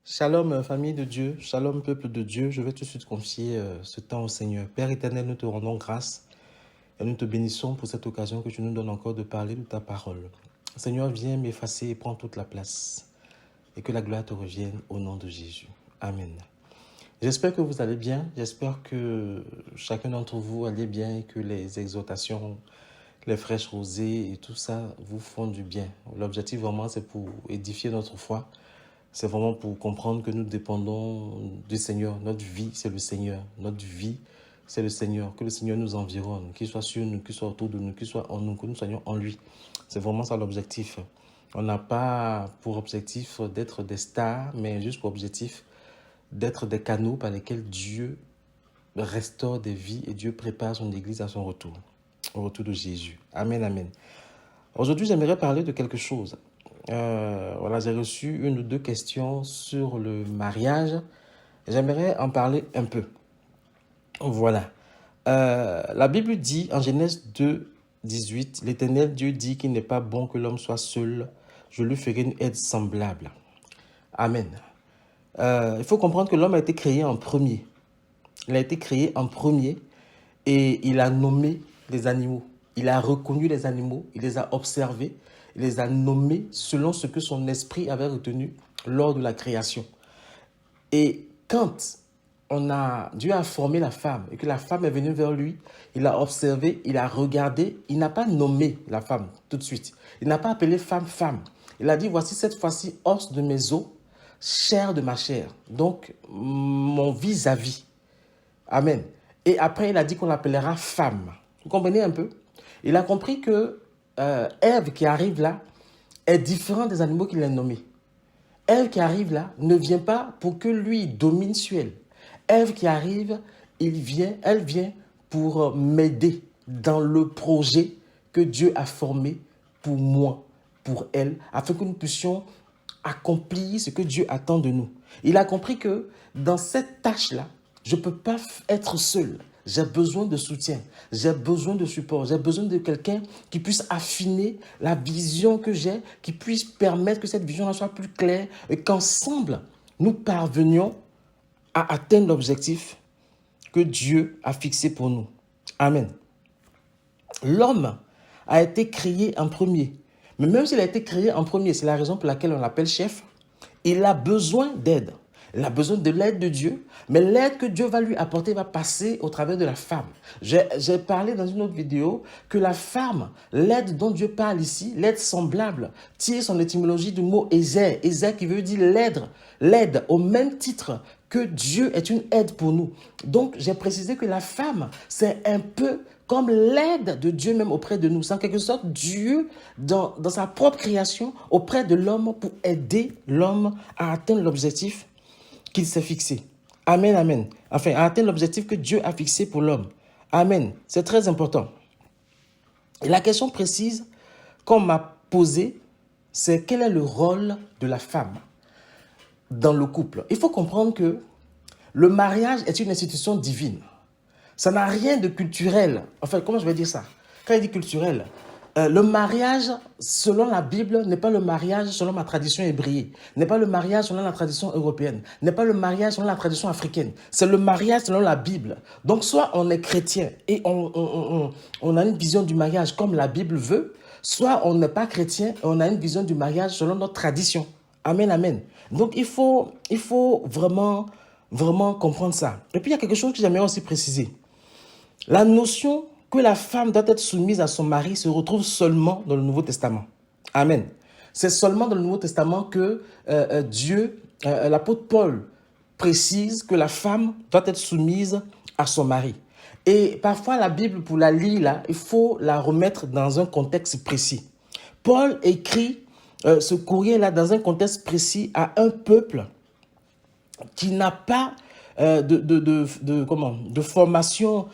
Shalom, famille de Dieu, shalom, peuple de Dieu. Je vais tout de suite confier ce temps au Seigneur. Père éternel, nous te rendons grâce et nous te bénissons pour cette occasion que tu nous donnes encore de parler de ta parole. Seigneur, viens m'effacer et prends toute la place et que la gloire te revienne au nom de Jésus. Amen. J'espère que vous allez bien. J'espère que chacun d'entre vous allez bien et que les exhortations, les fraîches rosées et tout ça vous font du bien. L'objectif vraiment, c'est pour édifier notre foi. C'est vraiment pour comprendre que nous dépendons du Seigneur. Notre vie, c'est le Seigneur. Notre vie, c'est le Seigneur. Que le Seigneur nous environne, qu'il soit sur nous, qu'il soit autour de nous, qu'il soit en nous, que nous soyons en lui. C'est vraiment ça l'objectif. On n'a pas pour objectif d'être des stars, mais juste pour objectif d'être des canaux par lesquels Dieu restaure des vies et Dieu prépare son Église à son retour, au retour de Jésus. Amen, amen. Aujourd'hui, j'aimerais parler de quelque chose. Voilà, j'ai reçu une ou deux questions sur le mariage. J'aimerais en parler un peu. Voilà. La Bible dit en Genèse 2, 18, l'Éternel Dieu dit qu'il n'est pas bon que l'homme soit seul. Je lui ferai une aide semblable. Amen. Il faut comprendre que l'homme a été créé en premier. Il a été créé en premier et il a nommé les animaux. Il a reconnu les animaux, il les a observés, il les a nommés selon ce que son esprit avait retenu lors de la création. Et quand Dieu a formé la femme et que la femme est venue vers lui, il a observé, il a regardé, il n'a pas nommé la femme tout de suite. Il n'a pas appelé femme, femme. Il a dit, voici cette fois-ci os de mes os, chair de ma chair. Donc, mon vis-à-vis. Amen. Et après, il a dit qu'on l'appellera femme. Vous comprenez un peu? Il a compris que Ève qui arrive là est différente des animaux qu'il a nommés. Ève qui arrive là ne vient pas pour que lui domine sur elle. Ève qui arrive, elle vient pour m'aider dans le projet que Dieu a formé pour moi, pour elle, afin que nous puissions accomplir ce que Dieu attend de nous. Il a compris que dans cette tâche-là, je ne peux pas être seul. J'ai besoin de soutien, j'ai besoin de support, j'ai besoin de quelqu'un qui puisse affiner la vision que j'ai, qui puisse permettre que cette vision soit plus claire et qu'ensemble, nous parvenions à atteindre l'objectif que Dieu a fixé pour nous. Amen. L'homme a été créé en premier. Mais même s'il a été créé en premier, c'est la raison pour laquelle on l'appelle chef, il a besoin d'aide. Il a besoin de l'aide de Dieu, mais l'aide que Dieu va lui apporter va passer au travers de la femme. J'ai parlé dans une autre vidéo que la femme, l'aide dont Dieu parle ici, l'aide semblable, tire son étymologie du mot Ézer. Ézer qui veut dire l'aide au même titre que Dieu est une aide pour nous. Donc, j'ai précisé que la femme, c'est un peu comme l'aide de Dieu même auprès de nous. C'est en quelque sorte Dieu dans sa propre création auprès de l'homme pour aider l'homme à atteindre l'objectif qu'il s'est fixé. Amen, amen. Enfin, à atteindre l'objectif que Dieu a fixé pour l'homme. Amen. C'est très important. Et la question précise qu'on m'a posée, c'est quel est le rôle de la femme dans le couple. Il faut comprendre que le mariage est une institution divine. Ça n'a rien de culturel. Enfin, comment je vais dire ça? Quand il dit culturel, le mariage, selon la Bible, n'est pas le mariage selon ma tradition hébraïque, n'est pas le mariage selon la tradition européenne, n'est pas le mariage selon la tradition africaine. C'est le mariage selon la Bible. Donc, soit on est chrétien et on a une vision du mariage comme la Bible veut, soit on n'est pas chrétien et on a une vision du mariage selon notre tradition. Amen, amen. Donc, il faut vraiment comprendre ça. Et puis, il y a quelque chose que j'aimerais aussi préciser. La notion que la femme doit être soumise à son mari se retrouve seulement dans le Nouveau Testament. Amen. C'est seulement dans le Nouveau Testament que l'apôtre Paul précise que la femme doit être soumise à son mari. Et parfois, la Bible, pour la lire, là, il faut la remettre dans un contexte précis. Paul écrit ce courrier-là dans un contexte précis à un peuple qui n'a pas de formation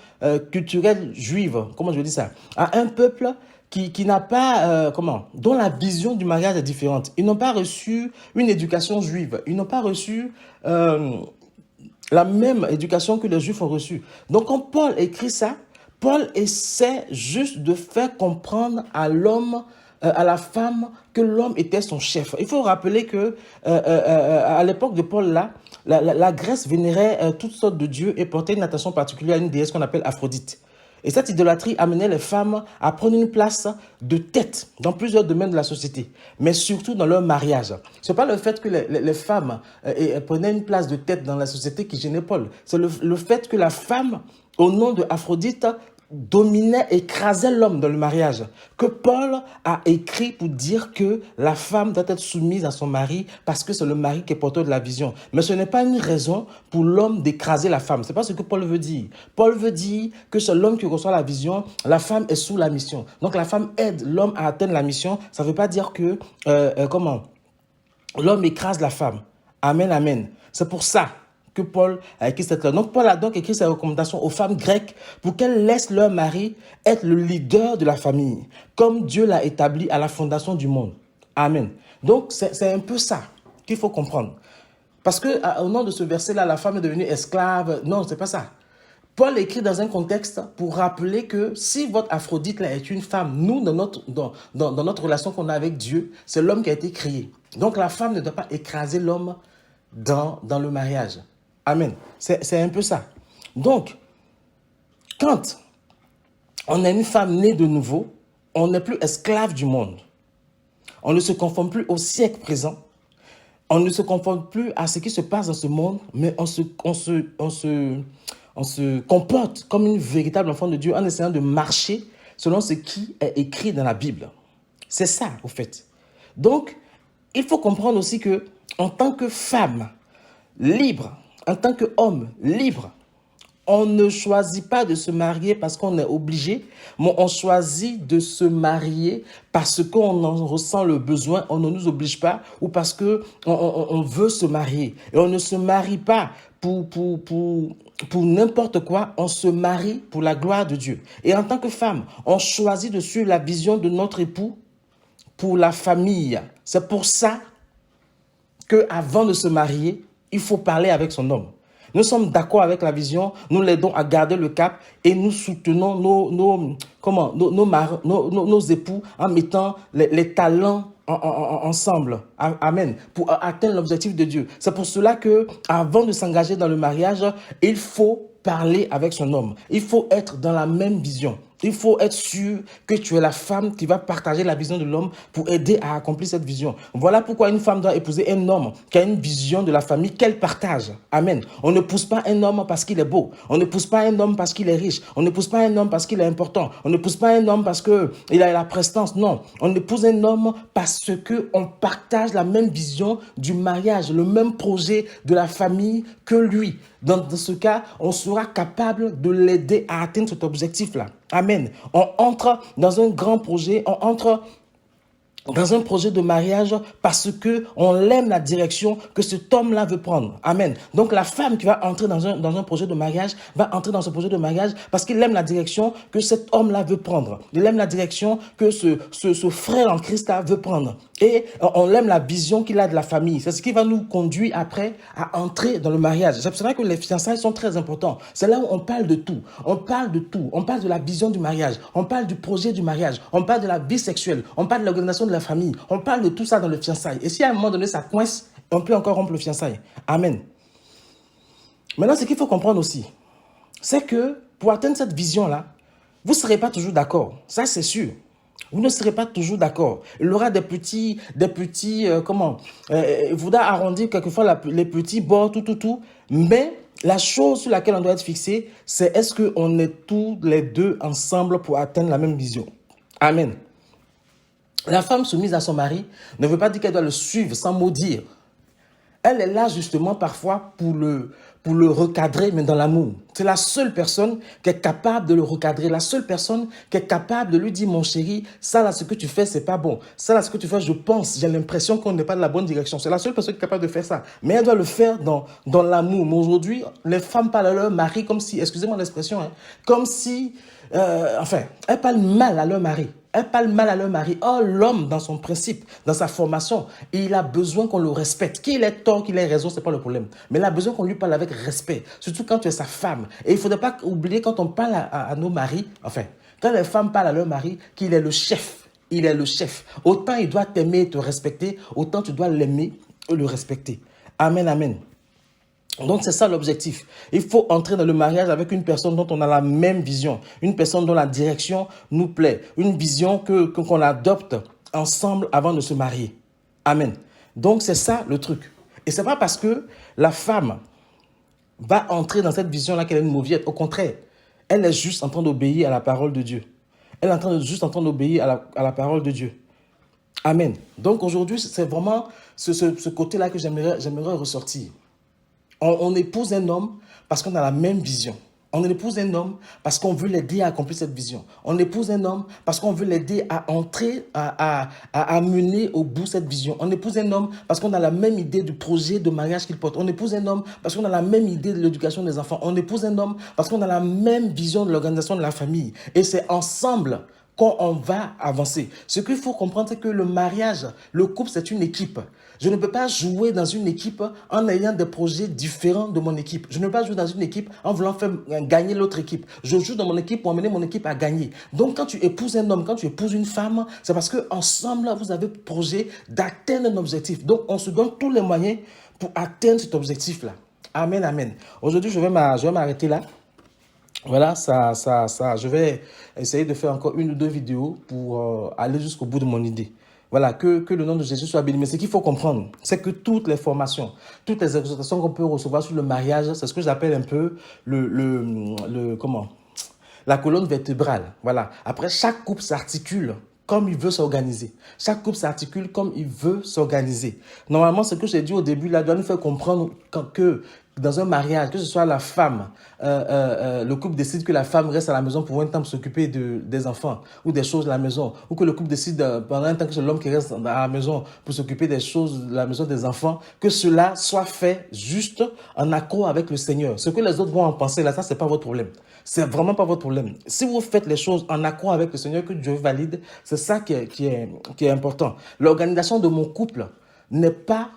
culturelle juive, comment je dis ça, à un peuple qui n'a pas, dont la vision du mariage est différente. Ils n'ont pas reçu une éducation juive, ils n'ont pas reçu la même éducation que les juifs ont reçue. Donc quand Paul écrit ça, Paul essaie juste de faire comprendre à l'homme à la femme que l'homme était son chef. Il faut rappeler que à l'époque de Paul, là, la Grèce vénérait toutes sortes de dieux et portait une attention particulière à une déesse qu'on appelle Aphrodite. Et cette idolâtrie amenait les femmes à prendre une place de tête dans plusieurs domaines de la société, mais surtout dans leur mariage. Ce n'est pas le fait que les femmes prenaient une place de tête dans la société qui gênait Paul. C'est le fait que la femme, au nom de Aphrodite, dominait, écrasait l'homme dans le mariage, que Paul a écrit pour dire que la femme doit être soumise à son mari parce que c'est le mari qui est porteur de la vision. Mais ce n'est pas une raison pour l'homme d'écraser la femme. Ce n'est pas ce que Paul veut dire. Paul veut dire que c'est l'homme qui reçoit la vision, la femme est sous la mission. Donc la femme aide l'homme à atteindre la mission. Ça ne veut pas dire que, l'homme écrase la femme. Amen, amen. C'est pour ça que Paul a écrit cette lettre. Donc Paul a donc écrit ses recommandations aux femmes grecques pour qu'elles laissent leur mari être le leader de la famille, comme Dieu l'a établi à la fondation du monde. Amen. Donc c'est un peu ça qu'il faut comprendre. Parce que au nom de ce verset-là, la femme est devenue esclave. Non, c'est pas ça. Paul écrit dans un contexte pour rappeler que si votre Aphrodite là est une femme, nous, dans notre relation qu'on a avec Dieu, c'est l'homme qui a été créé. Donc la femme ne doit pas écraser l'homme dans le mariage. Amen. C'est un peu ça. Donc, quand on est une femme née de nouveau, on n'est plus esclave du monde. On ne se conforme plus au siècle présent. On ne se conforme plus à ce qui se passe dans ce monde, mais on se comporte comme une véritable enfant de Dieu en essayant de marcher selon ce qui est écrit dans la Bible. C'est ça, au fait. Donc, il faut comprendre aussi que, en tant que femme libre, en tant qu'homme libre, on ne choisit pas de se marier parce qu'on est obligé, mais on choisit de se marier parce qu'on en ressent le besoin, on ne nous oblige pas, ou parce qu'on veut se marier. Et on ne se marie pas pour n'importe quoi, on se marie pour la gloire de Dieu. Et en tant que femme, on choisit de suivre la vision de notre époux pour la famille. C'est pour ça qu'avant de se marier, il faut parler avec son homme. Nous sommes d'accord avec la vision, nous l'aidons à garder le cap et nous soutenons nos époux en mettant les talents ensemble. Amen. Pour atteindre l'objectif de Dieu. C'est pour cela que, avant de s'engager dans le mariage, il faut parler avec son homme. Il faut être dans la même vision. Il faut être sûr que tu es la femme qui va partager la vision de l'homme pour aider à accomplir cette vision. Voilà pourquoi une femme doit épouser un homme qui a une vision de la famille qu'elle partage. Amen. On ne pousse pas un homme parce qu'il est beau. On ne pousse pas un homme parce qu'il est riche. On ne pousse pas un homme parce qu'il est important. On ne pousse pas un homme parce qu'il a la prestance. Non. On épouse un homme parce qu'on partage la même vision du mariage, le même projet de la famille que lui. Dans ce cas, on sera capable de l'aider à atteindre cet objectif-là. Amen. On entre dans un grand projet, on entre dans un projet de mariage parce que on aime la direction que cet homme-là veut prendre. Amen. Donc la femme qui va entrer dans un projet de mariage va entrer dans ce projet de mariage parce qu'il aime la direction que cet homme-là veut prendre. Il aime la direction que ce frère en Christ veut prendre. Et on aime la vision qu'il a de la famille. C'est ce qui va nous conduire après à entrer dans le mariage. C'est pour ça que les fiançailles sont très importants. C'est là où on parle de tout. On parle de tout. On parle de la vision du mariage. On parle du projet du mariage. On parle de la vie sexuelle. On parle de l'organisation de la famille. On parle de tout ça dans le fiançailles. Et si à un moment donné ça coince, on peut encore rompre le fiançailles. Amen. Maintenant, ce qu'il faut comprendre aussi, c'est que pour atteindre cette vision-là, vous ne serez pas toujours d'accord. Ça, c'est sûr. Vous ne serez pas toujours d'accord. Il y aura des petits, il faudra arrondir quelquefois les petits bords, tout. Mais la chose sur laquelle on doit être fixé, c'est est-ce qu'on est tous les deux ensemble pour atteindre la même vision. Amen. La femme soumise à son mari ne veut pas dire qu'elle doit le suivre sans maudire. Elle est là justement parfois pour le recadrer, mais dans l'amour. C'est la seule personne qui est capable de le recadrer, la seule personne qui est capable de lui dire, mon chéri, ça là, ce que tu fais, c'est pas bon. Ça là, ce que tu fais, je pense, j'ai l'impression qu'on n'est pas dans la bonne direction. C'est la seule personne qui est capable de faire ça. Mais elle doit le faire dans l'amour. Mais aujourd'hui, les femmes parlent à leur mari comme si, excusez-moi l'expression, comme si, elles parlent mal à leur mari. Elles parlent mal à leur mari. Oh, l'homme, dans son principe, dans sa formation, il a besoin qu'on le respecte. Qu'il ait tort, qu'il ait raison, ce n'est pas le problème. Mais il a besoin qu'on lui parle avec respect. Surtout quand tu es sa femme. Et il ne faudrait pas oublier quand on parle à nos maris, quand les femmes parlent à leur mari, qu'il est le chef. il est le chef. Autant il doit t'aimer et te respecter, autant tu dois l'aimer et le respecter. Amen, amen. Donc, c'est ça l'objectif. Il faut entrer dans le mariage avec une personne dont on a la même vision, une personne dont la direction nous plaît, une vision qu'on adopte ensemble avant de se marier. Amen. Donc, c'est ça le truc. Et c'est pas parce que la femme va entrer dans cette vision-là qu'elle est une mauviette. Au contraire, elle est juste en train d'obéir à la parole de Dieu. Elle est juste en train d'obéir à la parole de Dieu. Amen. Donc, aujourd'hui, c'est vraiment ce côté-là que j'aimerais ressortir. On épouse un homme parce qu'on a la même vision. On épouse un homme parce qu'on veut l'aider à accomplir cette vision. On épouse un homme parce qu'on veut l'aider à entrer, à mener au bout cette vision. On épouse un homme parce qu'on a la même idée du projet de mariage qu'il porte. On épouse un homme parce qu'on a la même idée de l'éducation des enfants. On épouse un homme parce qu'on a la même vision de l'organisation de la famille. Et c'est ensemble qu'on va avancer. Ce qu'il faut comprendre, c'est que le mariage, le couple, c'est une équipe. Je ne peux pas jouer dans une équipe en ayant des projets différents de mon équipe. Je ne peux pas jouer dans une équipe en voulant faire gagner l'autre équipe. Je joue dans mon équipe pour amener mon équipe à gagner. Donc, quand tu épouses un homme, quand tu épouses une femme, c'est parce qu'ensemble, vous avez le projet d'atteindre un objectif. Donc, on se donne tous les moyens pour atteindre cet objectif-là. Amen, amen. Aujourd'hui, je vais m'arrêter là. Voilà, je vais essayer de faire encore une ou deux vidéos pour aller jusqu'au bout de mon idée. Voilà, que le nom de Jésus soit béni. Mais ce qu'il faut comprendre, c'est que toutes les formations, toutes les exhortations qu'on peut recevoir sur le mariage, c'est ce que j'appelle un peu la colonne vertébrale. Voilà. Après, chaque couple s'articule comme il veut s'organiser. Chaque couple s'articule comme il veut s'organiser. Normalement, ce que j'ai dit au début, là, doit nous faire comprendre que dans un mariage, que ce soit la femme, le couple décide que la femme reste à la maison pour un temps pour s'occuper des enfants ou des choses de la maison, ou que le couple décide pendant un temps que c'est l'homme qui reste à la maison pour s'occuper des choses de la maison des enfants, que cela soit fait juste en accord avec le Seigneur. Ce que les autres vont en penser, là, ça, c'est pas votre problème. C'est vraiment pas votre problème. Si vous faites les choses en accord avec le Seigneur, que Dieu valide, c'est ça qui est important. L'organisation de mon couple n'est pas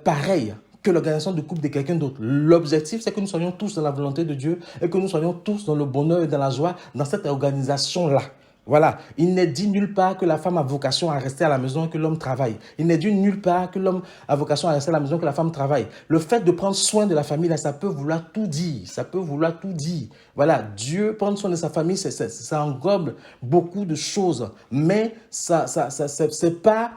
pareille que l'organisation de couple de quelqu'un d'autre. L'objectif, c'est que nous soyons tous dans la volonté de Dieu et que nous soyons tous dans le bonheur et dans la joie dans cette organisation-là. Voilà, il n'est dit nulle part que la femme a vocation à rester à la maison et que l'homme travaille. Il n'est dit nulle part que l'homme a vocation à rester à la maison et que la femme travaille. Le fait de prendre soin de la famille, là, ça peut vouloir tout dire. Ça peut vouloir tout dire. Voilà, Dieu prendre soin de sa famille, ça englobe beaucoup de choses. Mais c'est pas,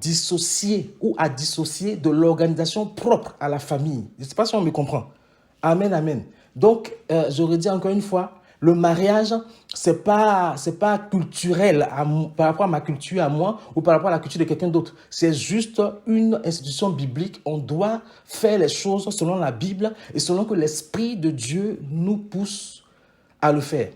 dissocier ou à dissocier de l'organisation propre à la famille. Je ne sais pas si on me comprend. Amen, amen. Donc, j'aurais dit encore une fois, le mariage, c'est pas culturel par rapport à ma culture à moi ou par rapport à la culture de quelqu'un d'autre. C'est juste une institution biblique. On doit faire les choses selon la Bible et selon que l'Esprit de Dieu nous pousse à le faire.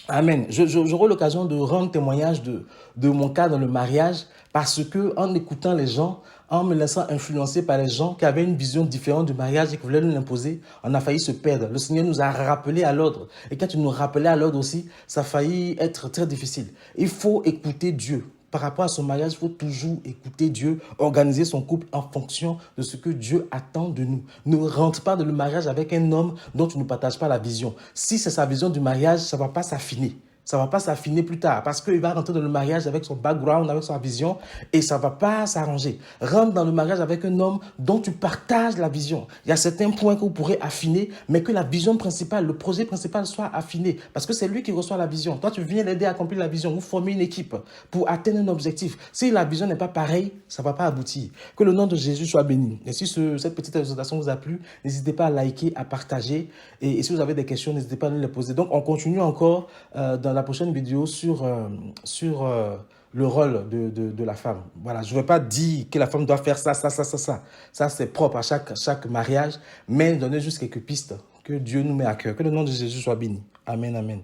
Amen. J'aurai l'occasion de rendre témoignage de mon cas dans le mariage parce que en écoutant les gens, en me laissant influencer par les gens qui avaient une vision différente du mariage et qui voulaient nous l'imposer, on a failli se perdre. Le Seigneur nous a rappelés à l'ordre. Et quand il nous rappelait à l'ordre aussi, ça a failli être très difficile. Il faut écouter Dieu. Par rapport à son mariage, il faut toujours écouter Dieu, organiser son couple en fonction de ce que Dieu attend de nous. Ne rentre pas dans le mariage avec un homme dont tu ne partages pas la vision. Si c'est sa vision du mariage, ça ne va pas s'affiner. Ça ne va pas s'affiner plus tard parce qu'il va rentrer dans le mariage avec son background, avec sa vision et ça ne va pas s'arranger. Rentre dans le mariage avec un homme dont tu partages la vision. Il y a certains points que vous pourrez affiner, mais que la vision principale, le projet principal soit affiné parce que c'est lui qui reçoit la vision. Toi, tu viens l'aider à accomplir la vision. Vous formez une équipe pour atteindre un objectif. Si la vision n'est pas pareille, ça ne va pas aboutir. Que le nom de Jésus soit béni. Et si cette petite présentation vous a plu, n'hésitez pas à liker, à partager. Et si vous avez des questions, n'hésitez pas à nous les poser. Donc, on continue encore dans la prochaine vidéo sur le rôle de la femme. Voilà, je ne vais pas dire que la femme doit faire ça. Ça, c'est propre à chaque mariage, mais donner juste quelques pistes que Dieu nous met à cœur. Que le nom de Jésus soit béni. Amen, amen.